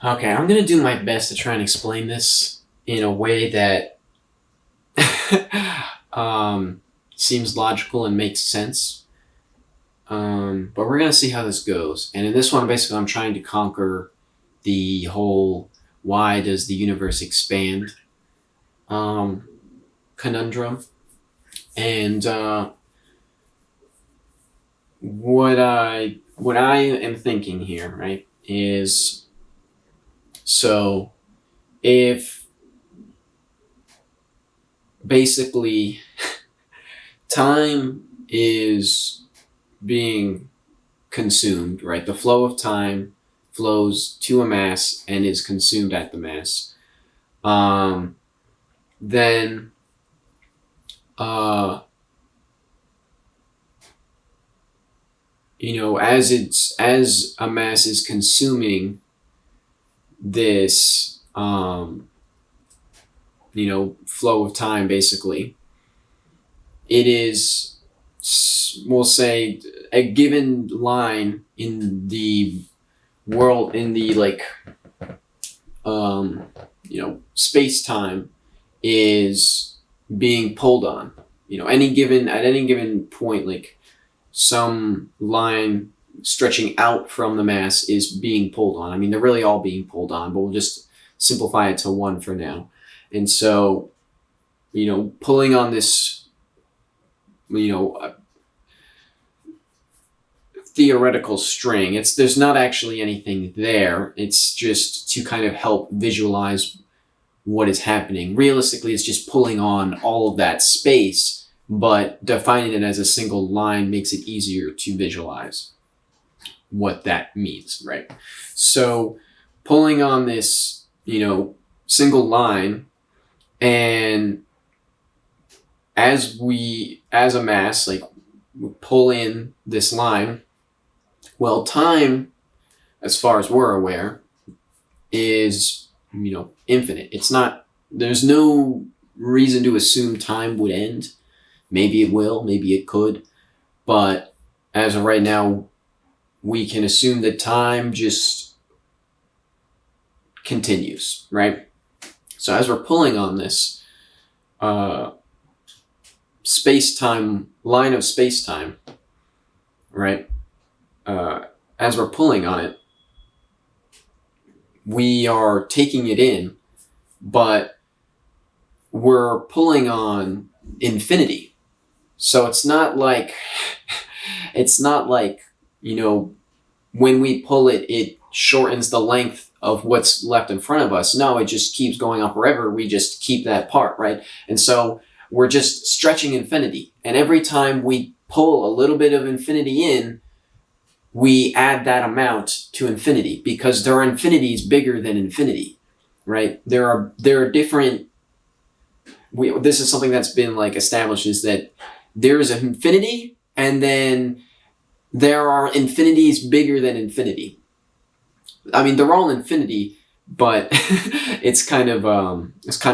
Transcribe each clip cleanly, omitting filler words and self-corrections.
Okay, I'm gonna do my best to try and explain this in a way that um, seems logical and makes sense. But we're gonna see how this goes. And in this one, basically, I'm trying to conquer the whole "why does the universe expand" um, conundrum. And what I am thinking here, right, is so if basically time is being consumed, right? The flow of time flows to a mass and is consumed at the mass. Um, then, uh, as a mass is consuming this, flow of time, basically, it is, we'll say, a given line in the world, in the um, space time is being pulled on. At any given point, like some line stretching out from the mass is being pulled on. I mean, they're really all being pulled on, but we'll just simplify it to one for now. And so, pulling on this, theoretical string. There's not actually anything there. It's just to kind of help visualize what is happening. Realistically, it's just pulling on all of that space, but defining it as a single line makes it easier to visualize what that means, right? So pulling on this, single line, and as a mass, like, we pull in this line, well, time, as far as we're aware, is, infinite. There's no reason to assume time would end. Maybe it will, maybe it could. But as of right now, we can assume that time just continues, right? So as we're pulling on this space-time, line of space-time, right? As we're pulling on it, we are taking it in, but we're pulling on infinity. So it's not like when we pull it, it shortens the length of what's left in front of us. No, it just keeps going on forever. We just keep that part, right? And so we're just stretching infinity. And every time we pull a little bit of infinity in, we add that amount to infinity, because there are infinities bigger than infinity, right? There are different. This is something that's been established, is that there is an infinity, and then there are infinities bigger than infinity. I mean, they're all infinity, but it's kind of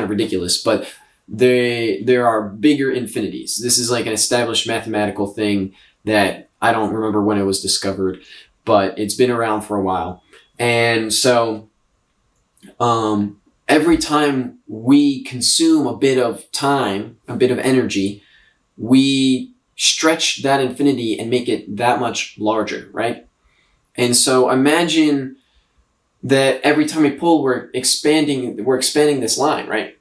ridiculous. But there are bigger infinities. This is like an established mathematical thing that I don't remember when it was discovered, but it's been around for a while. And so every time we consume a bit of time, a bit of energy, we stretch that infinity and make it that much larger, right? And so imagine that every time we pull, we're expanding this line, right?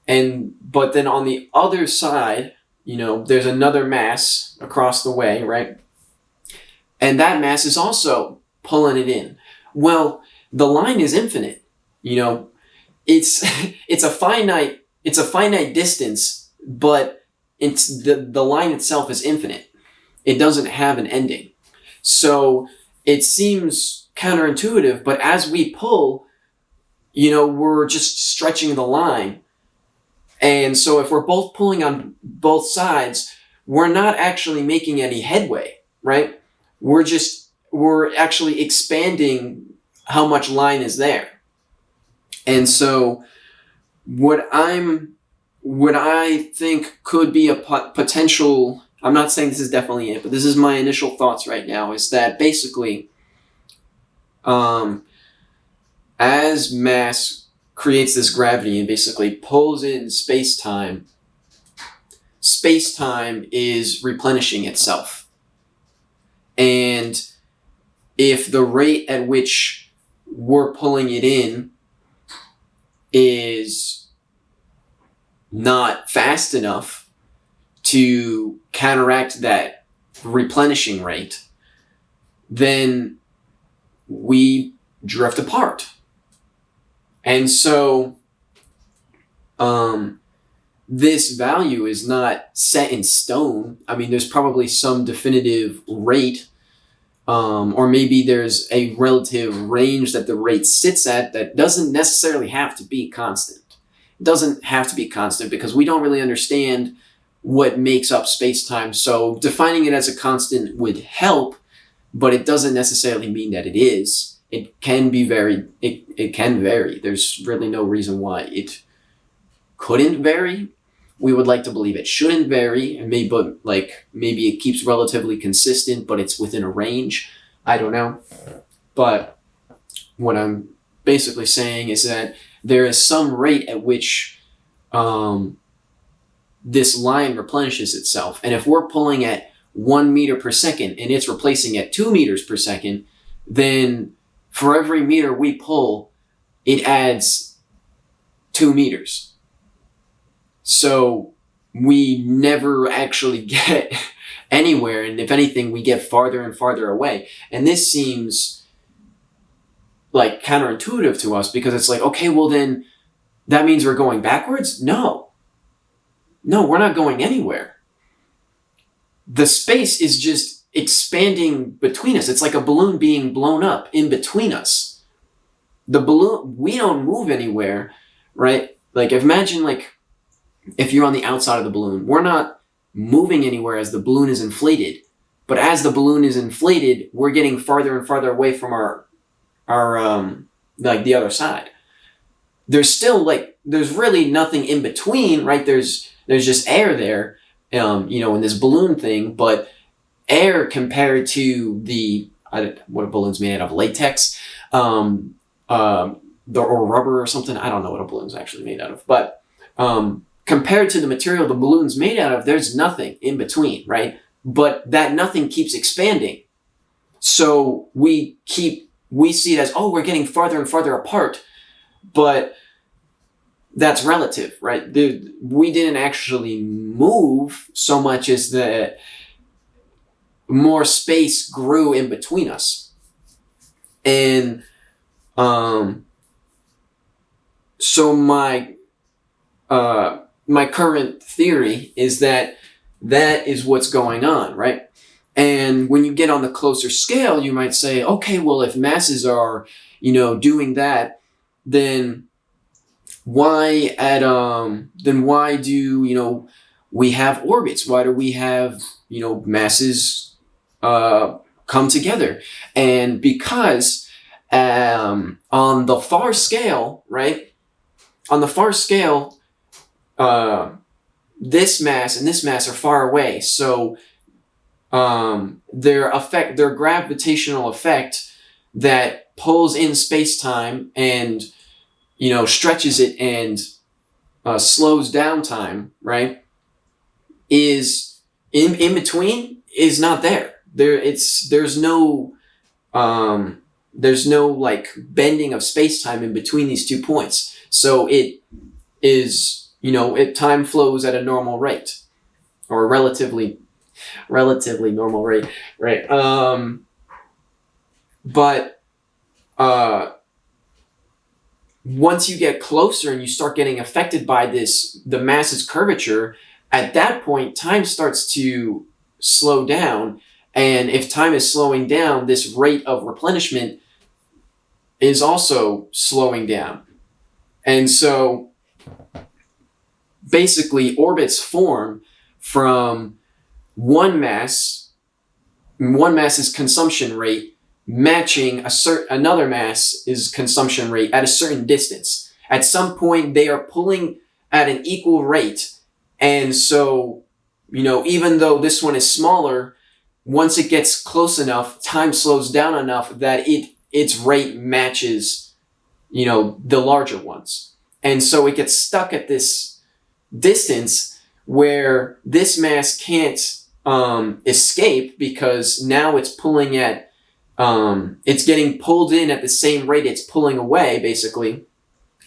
But then on the other side, there's another mass across the way, right? And that mass is also pulling it in. Well, the line is infinite. It's it's a finite distance, but it's the line itself is infinite. It doesn't have an ending. So it seems counterintuitive, but as we pull, we're just stretching the line. And so if we're both pulling on both sides, we're not actually making any headway, right? We're actually expanding how much line is there. And so what I think could be a potential, I'm not saying this is definitely it, but this is my initial thoughts right now, is that basically, as mass creates this gravity and basically pulls in space-time, space-time is replenishing itself. And if the rate at which we're pulling it in is not fast enough to counteract that replenishing rate, then we drift apart. And so this value is not set in stone. I mean, there's probably some definitive rate, or maybe there's a relative range that the rate sits at that doesn't necessarily have to be constant. It doesn't have to be constant because we don't really understand what makes up space-time. So defining it as a constant would help, but it doesn't necessarily mean that it is. It can be it can vary. There's really no reason why it couldn't vary. We would like to believe it shouldn't vary, and maybe it keeps relatively consistent, but it's within a range. I don't know. But what I'm basically saying is that there is some rate at which this line replenishes itself. And if we're pulling at 1 meter per second and it's replacing at 2 meters per second, then for every meter we pull, it adds 2 meters. So we never actually get anywhere, and if anything, we get farther and farther away. And this seems like counterintuitive to us because it's like, okay, well then that means we're going backwards? No, we're not going anywhere. The space is just expanding between us. It's like a balloon being blown up in between us. The balloon, we don't move anywhere, right? Like imagine if you're on the outside of the balloon, we're not moving anywhere as the balloon is inflated. But as the balloon is inflated, we're getting farther and farther away from our the other side. There's still there's really nothing in between, right? There's just air there, in this balloon thing, but air compared to what a balloon's made out of, latex, or rubber or something. I don't know what a balloon's actually made out of, but compared to the material the balloon's made out of, there's nothing in between, right? But that nothing keeps expanding. So we see it as, we're getting farther and farther apart, but that's relative, right? We didn't actually move so much as that more space grew in between us. And so my current theory is that is what's going on, right? And when you get on the closer scale, you might say, okay, well, if masses are, doing that, then why do we have orbits? Why do we have masses come together? And because on the far scale, right? On the far scale, this mass and this mass are far away, so their gravitational effect that pulls in space-time and stretches it and slows down time, right, is in between, is not there. There's no bending of space-time in between these 2 points. So it is, time flows at a normal rate, or a relatively normal rate, right? But once you get closer and you start getting affected by the mass's curvature, at that point, time starts to slow down. And if time is slowing down, this rate of replenishment is also slowing down. And so basically orbits form from one mass's consumption rate matching another mass's consumption rate at a certain distance. At some point, they are pulling at an equal rate. And so, even though this one is smaller, once it gets close enough, time slows down enough that its rate matches the larger ones. And so it gets stuck at this distance where this mass can't escape, because now it's pulling at, it's getting pulled in at the same rate it's pulling away, basically.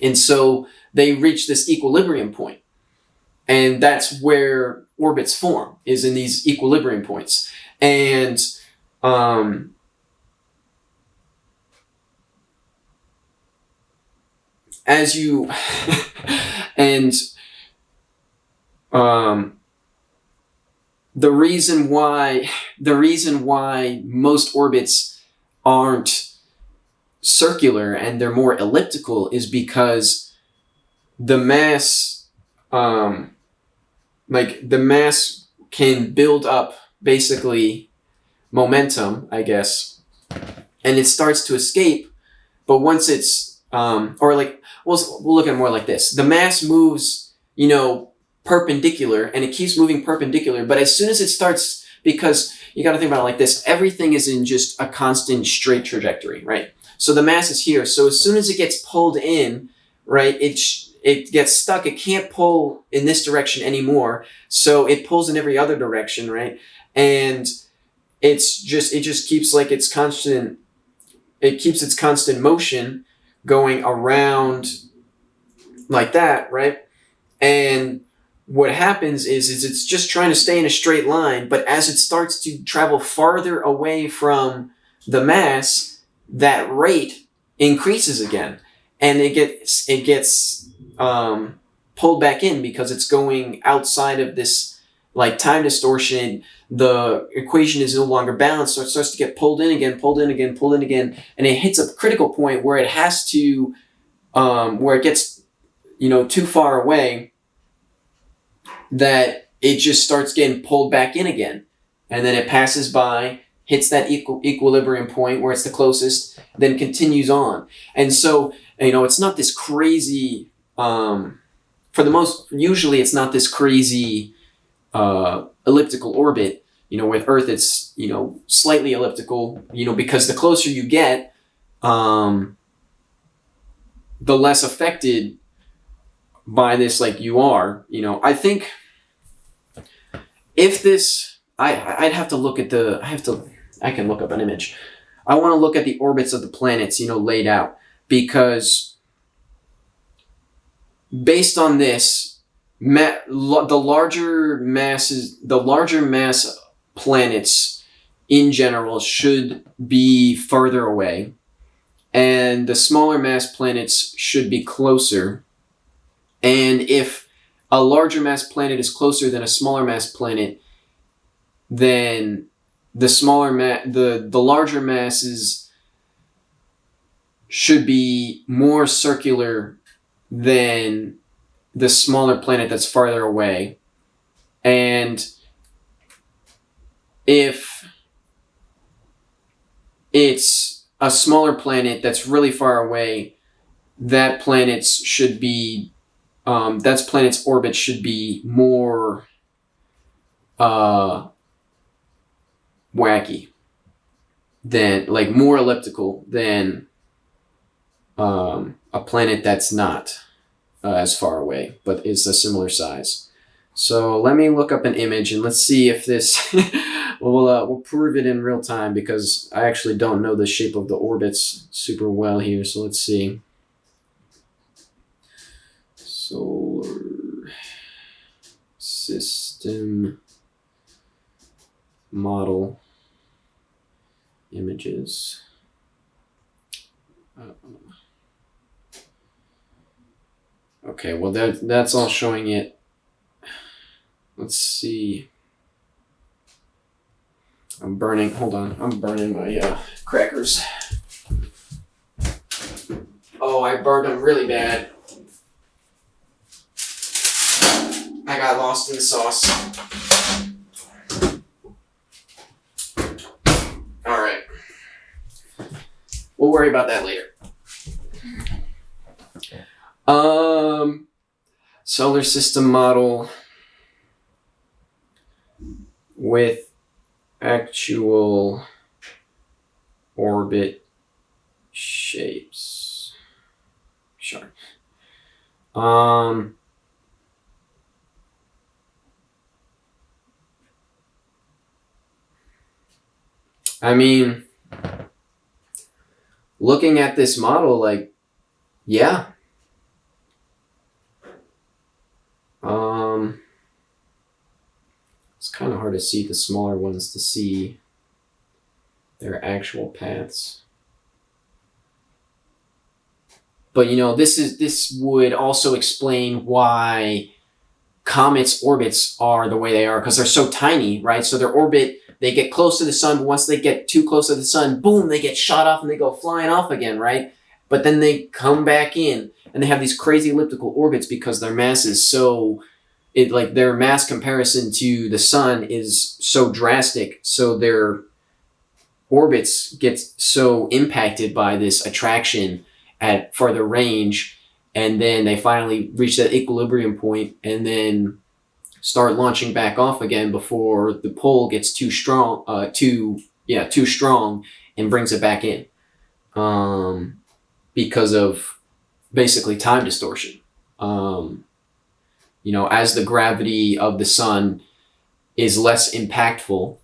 And so they reach this equilibrium point. And that's where orbits form, is in these equilibrium points. And as you and the reason why most orbits aren't circular and they're more elliptical is because the mass the mass can build up, basically, momentum, I guess, and it starts to escape. But once it's we'll look at it more like this: the mass moves, perpendicular, and it keeps moving perpendicular. But as soon as it starts, because you got to think about it like this: everything is in just a constant straight trajectory, right? So the mass is here. So as soon as it gets pulled in, right, it gets stuck. It can't pull in this direction anymore. So it pulls in every other direction, right? And it just keeps like its constant. It keeps its constant motion going around like that, right? And what happens is it's just trying to stay in a straight line, but as it starts to travel farther away from the mass, that rate increases again, and it gets pulled back in because it's going outside of this like time distortion. The equation is no longer balanced, so it starts to get pulled in again, and it hits a critical point where it has to, where it gets, too far away, that it just starts getting pulled back in again, and then it passes by, hits that equilibrium point where it's the closest, then continues on. And so, it's not this crazy, usually it's not this crazy elliptical orbit. With Earth, it's, slightly elliptical, because the closer you get, the less affected by this, like, you are. I think if this, I'd have to look at I can look up an image. I want to look at the orbits of the planets, laid out, because based on this, the larger mass planets in general should be further away, and the smaller mass planets should be closer. And if a larger mass planet is closer than a smaller mass planet, then the larger masses should be more circular than the smaller planet that's farther away. And if it's a smaller planet that's really far away, that planet's orbit should be more wacky than, like, more elliptical than a planet that's not as far away but is a similar size. So let me look up an image and let's see if this we'll prove it in real time, because I actually don't know the shape of the orbits super well here. So let's see. Solar system model images. Okay, well that's all showing it. Let's see. Hold on. I'm burning my crackers. Oh, I burned them really bad. I got lost in the sauce. Alright. We'll worry about that later. Solar system model with actual orbit shapes. Um, I mean, looking at this model, like, yeah. It's kind of hard to see the smaller ones to see their actual paths. But this would also explain why comets' orbits are the way they are, because they're so tiny, right? So their orbit, they get close to the sun, but once they get too close to the sun, boom, they get shot off and they go flying off again, right? But then they come back in and they have these crazy elliptical orbits because their mass is so their mass comparison to the sun is so drastic, so their orbits get so impacted by this attraction at farther range, and then they finally reach that equilibrium point and then start launching back off again before the pull gets too strong, too strong, and brings it back in, because of basically time distortion. As the gravity of the sun is less impactful,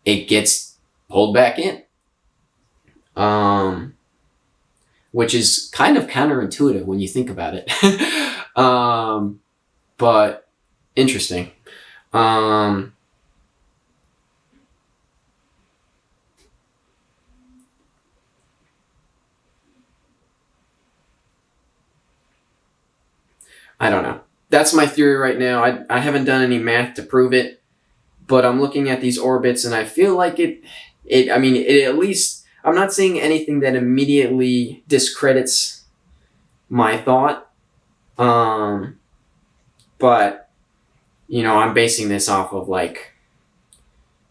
it gets pulled back in, which is kind of counterintuitive when you think about it. But interesting. I don't know. That's my theory right now. I haven't done any math to prove it, but I'm looking at these orbits and I feel like it at least, I'm not seeing anything that immediately discredits my thought. But I'm basing this off of like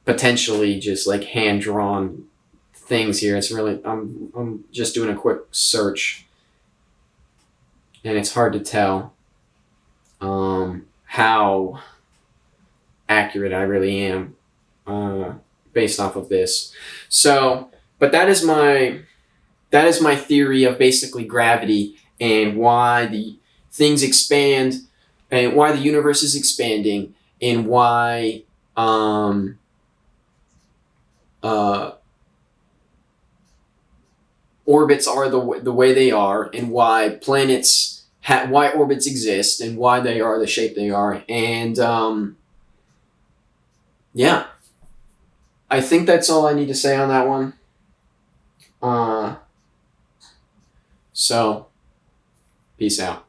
potentially just like hand drawn things here. It's really, I'm just doing a quick search and it's hard to tell how accurate I really am based off of this. So, but that is my theory of basically gravity and why the things expand and why the universe is expanding and why orbits are the way they are and why planets why orbits exist and why they are the shape they are. And yeah, I think that's all I need to say on that one. So peace out.